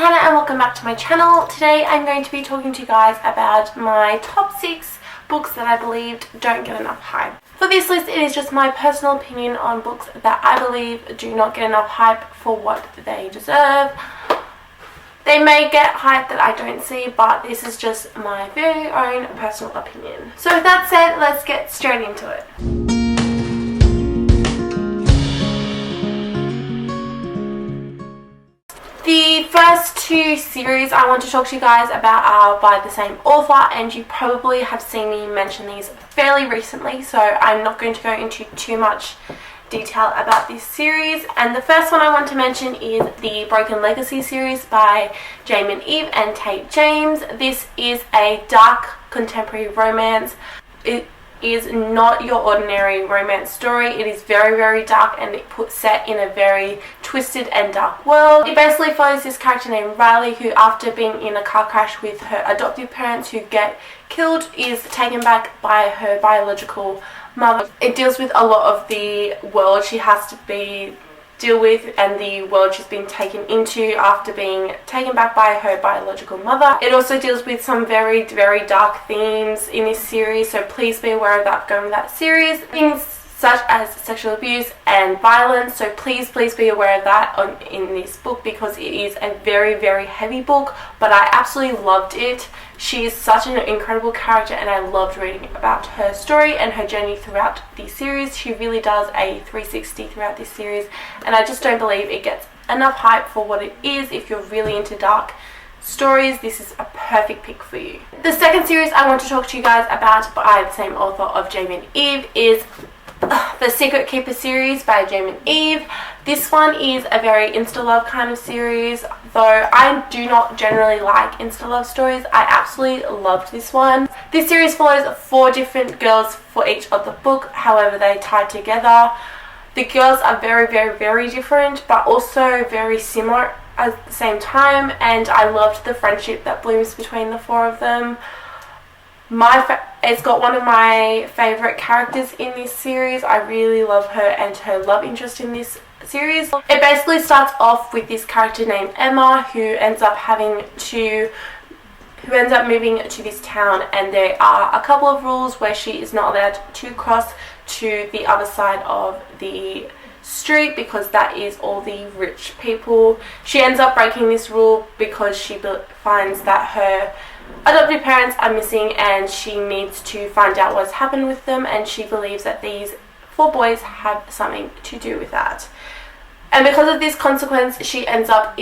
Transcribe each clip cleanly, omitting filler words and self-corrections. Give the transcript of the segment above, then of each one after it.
Hannah and welcome back to my channel. Today I'm going to be talking to you guys about my top 6 books that I believed don't get enough hype. For this list, it is just my personal opinion on books that I believe do not get enough hype for what they deserve. They may get hype that I don't see, but this is just my very own personal opinion. So with that said, let's get straight into it. The first 2 series I want to talk to you guys about are by the same author, and you probably have seen me mention these fairly recently, so I'm not going to go into too much detail about this series. And the first one I want to mention is the Broken Legacy series by Jaymin and Tate James. This is a dark contemporary romance. It is not your ordinary romance story. It is very, very dark, and it set in a very twisted and dark world. It basically follows this character named Riley, who after being in a car crash with her adoptive parents who get killed is taken back by her biological mother. It deals with a lot of the world she has to deal with and the world she's been taken into after being taken back by her biological mother. It also deals with some very, very dark themes in this series, so please be aware of that going with that series. Things such as sexual abuse and violence, so please be aware of that in this book, because it is a very, very heavy book, but I absolutely loved it. She is such an incredible character, and I loved reading about her story and her journey throughout the series. She really does a 360 throughout this series, and I just don't believe it gets enough hype for what it is. If you're really into dark stories, this is a perfect pick for you. The second series I want to talk to you guys about by the same author of Jaymin is the Secret Keeper series by Jaymin. This one is a very insta love kind of series, though I do not generally like insta love stories. I absolutely loved this one. This series follows 4 different girls for each of the book, however they tie together. The girls are very, very, very different, but also very similar at the same time, and I loved the friendship that blooms between the 4 of them. It's got one of my favourite characters in this series. I really love her and her love interest in this series. It basically starts off with this character named Emma who ends up moving to this town, and there are a couple of rules where she is not allowed to cross to the other side of the street because that is all the rich people. She ends up breaking this rule because she finds that her adoptive parents are missing and she needs to find out what's happened with them, and she believes that these 4 boys have something to do with that. And because of this consequence, she ends up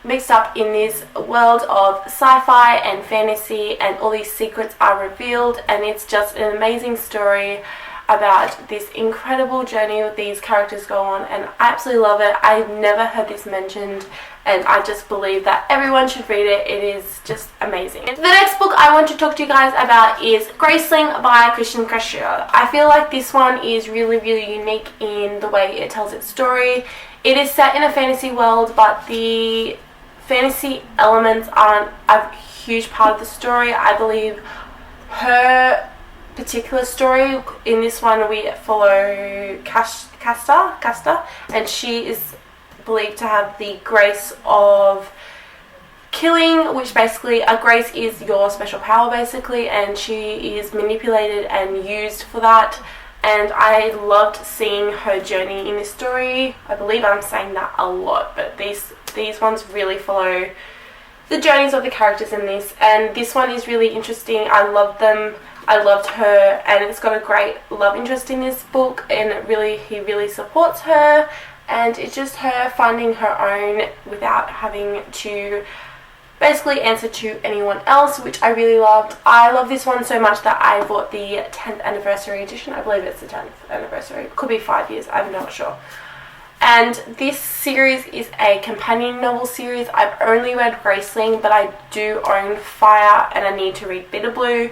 mixed up in this world of sci-fi and fantasy, and all these secrets are revealed, and it's just an amazing story about this incredible journey that these characters go on, and I absolutely love it. I've never heard this mentioned, and I just believe that everyone should read it. It is just amazing. The next book I want to talk to you guys about is Graceling by Kristin. I feel like this one is really, really unique in the way it tells its story. It is set in a fantasy world, but the fantasy elements aren't a huge part of the story. I believe her particular story in this one, we follow Casta, and she is believed to have the grace of killing, which basically a grace is your special power basically, and she is manipulated and used for that. And I loved seeing her journey in this story. I believe I'm saying that a lot, but these ones really follow the journeys of the characters in this, and this one is really interesting. I loved them. I loved her, and it's got a great love interest in this book, and he really supports her, and it's just her finding her own without having to basically answer to anyone else, which I really loved. I love this one so much that I bought the 10th anniversary edition. I believe it's the 10th anniversary. It could be 5 years, I'm not sure. And this series is a companion novel series. I've only read Graceling, but I do own Fire, and I need to read Bitter Blue.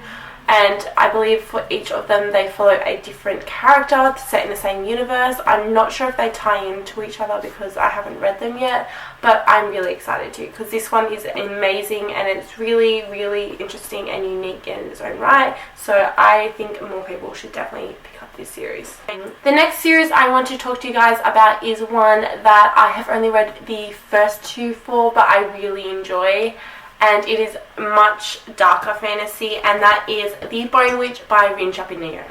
and I believe for each of them they follow a different character set in the same universe. I'm not sure if they tie into each other because I haven't read them yet, but I'm really excited to, because this one is amazing and it's really, really interesting and unique in its own right. So I think more people should definitely pick up this series. The next series I want to talk to you guys about is one that I have only read the first 2 for, but I really enjoy, and it is much darker fantasy, and that is The Bone Witch by Rin Chapinio.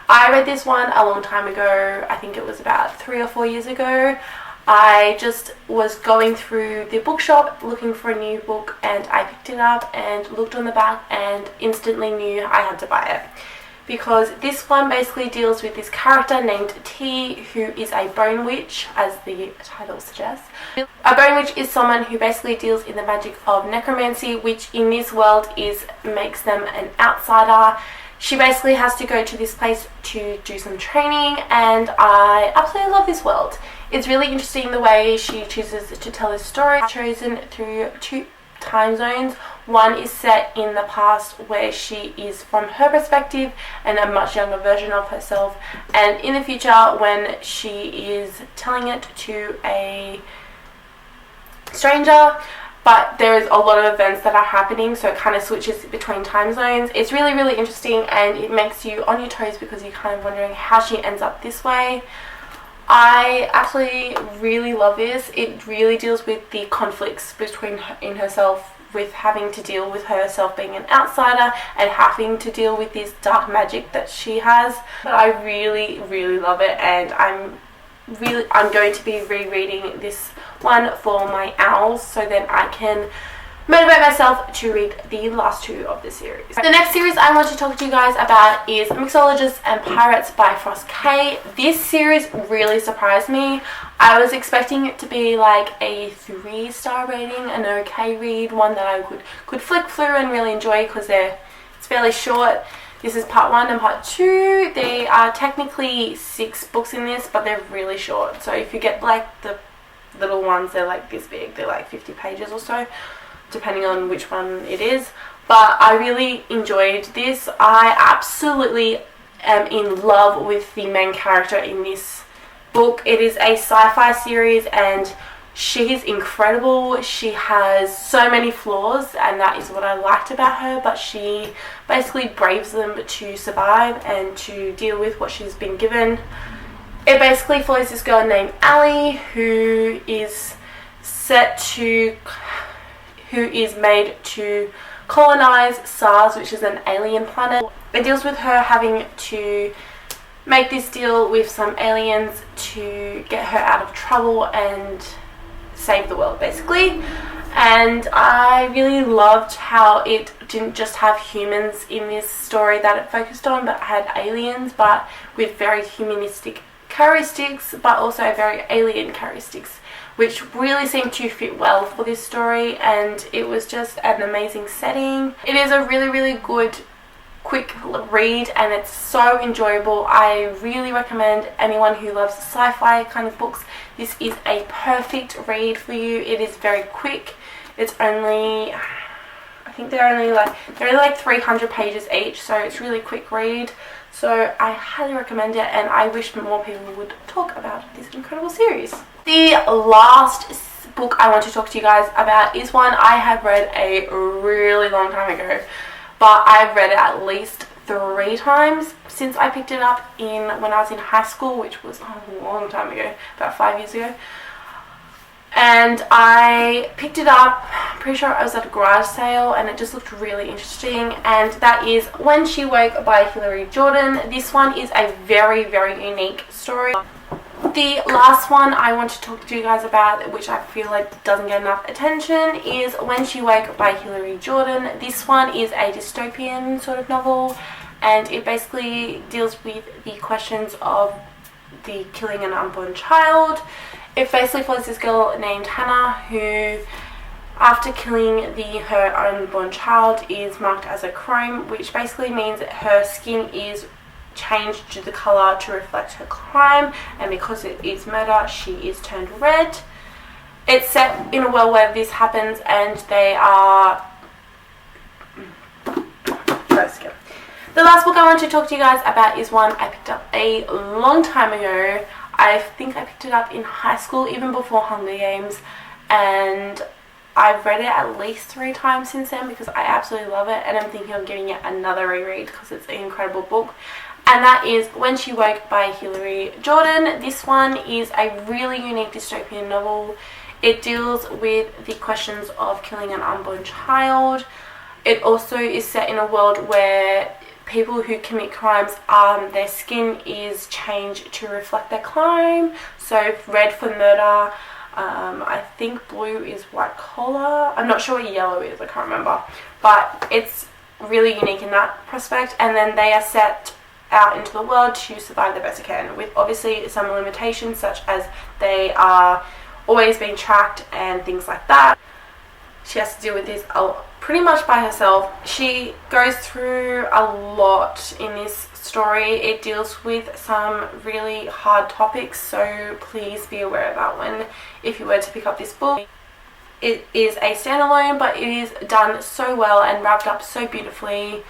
I read this one a long time ago. I think it was about 3 or 4 years ago. I just was going through the bookshop looking for a new book, and I picked it up and looked on the back and instantly knew I had to buy it, because this one basically deals with this character named Tate, who is a bone witch, as the title suggests. A bone witch is someone who basically deals in the magic of necromancy, which in this world makes them an outsider. She basically has to go to this place to do some training, and I absolutely love this world. It's really interesting the way she chooses to tell this story. Chosen through 2 time zones. One is set in the past, where she is from her perspective and a much younger version of herself, and in the future when she is telling it to a stranger, but there is a lot of events that are happening, so it kind of switches between time zones. It's really, really interesting, and it makes you on your toes because you're kind of wondering how she ends up this way. I actually really love this. It really deals with the conflicts between in herself, with having to deal with herself being an outsider and having to deal with this dark magic that she has. But I really, really love it, and I'm going to be rereading this one for my owls so then I can motivate myself to read the last 2 of the series. The next series I want to talk to you guys about is Mixologists and Pirates by Frost K. This series really surprised me. I was expecting it to be like a 3-star rating, an okay read, one that I could flick through and really enjoy because it's fairly short. This is part 1 and part 2. There are technically 6 books in this, but they're really short. So if you get like the little ones, they're like this big. They're like 50 pages or so, depending on which one it is. But I really enjoyed this. I absolutely am in love with the main character in this book. It is a sci-fi series and she is incredible. She has so many flaws, and that is what I liked about her, but she basically braves them to survive and to deal with what she's been given. It basically follows this girl named Allie who is made to colonize Sars, which is an alien planet. It deals with her having to make this deal with some aliens to get her out of trouble and save the world, basically. And I really loved how it didn't just have humans in this story that it focused on, but had aliens, but with very humanistic characteristics, but also very alien characteristics, which really seemed to fit well for this story, and it was just an amazing setting. It is a really, really good quick read, and it's so enjoyable. I really recommend anyone who loves sci-fi kind of books, this is a perfect read for you. It is very quick. It's only, I think they're only like 300 pages each, so it's really quick read. So I highly recommend it, and I wish more people would talk about this incredible series. The last book I want to talk to you guys about is one I have read a really long time ago, but I've read it at least 3 times since I picked it up when I was in high school, which was a long time ago, about 5 years ago. And I picked it up, pretty sure I was at a garage sale, and it just looked really interesting, and that is When She Woke by Hilary Jordan. This one is a very, very unique story. The last one I want to talk to you guys about, which I feel like doesn't get enough attention, is When She Woke by Hilary Jordan. This one is a dystopian sort of novel, and it basically deals with the questions of the killing an unborn child. It basically follows this girl named Hannah who, after killing her unborn child, is marked as a crime, which basically means that her skin is changed to the colour to reflect her crime, and because it is murder, she is turned red. It's set in a world where this happens, and they are... The last book I want to talk to you guys about is one I picked up a long time ago. I think I picked it up in high school, even before Hunger Games, and I've read it at least 3 times since then because I absolutely love it, and I'm thinking of giving it another reread because it's an incredible book. And that is When She Woke by Hilary Jordan. This one is a really unique dystopian novel. It deals with the questions of killing an unborn child. It also is set in a world where people who commit crimes, their skin is changed to reflect their crime. So red for murder, I think blue is white collar. I'm not sure what yellow is, I can't remember. But it's really unique in that prospect. And then they are set out into the world to survive the best they can, with obviously some limitations, such as they are always being tracked and things like that. She has to deal with this pretty much by herself. She goes through a lot in this story. It deals with some really hard topics, so please be aware of that if you were to pick up this book. It is a standalone, but it is done so well and wrapped up so beautifully.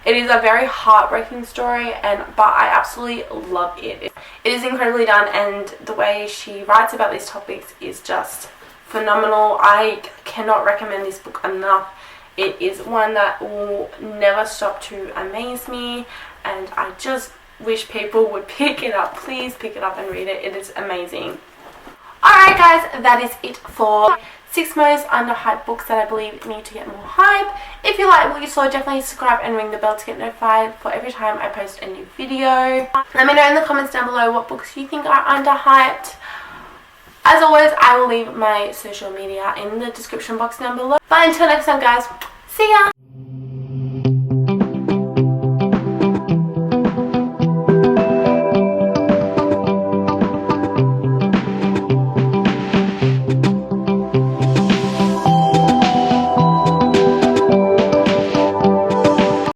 It is a very heartbreaking story, but I absolutely love it. It is incredibly done, and the way she writes about these topics is just phenomenal. I cannot recommend this book enough. It is one that will never stop to amaze me, and I just wish people would pick it up. Please pick it up and read it. It is amazing. Alright guys, that is it for 6 most underhyped books that I believe need to get more hype. If you like what you saw, definitely subscribe and ring the bell to get notified for every time I post a new video. Let me know in the comments down below what books you think are underhyped. As always, I will leave my social media in the description box down below. But until next time guys, see ya!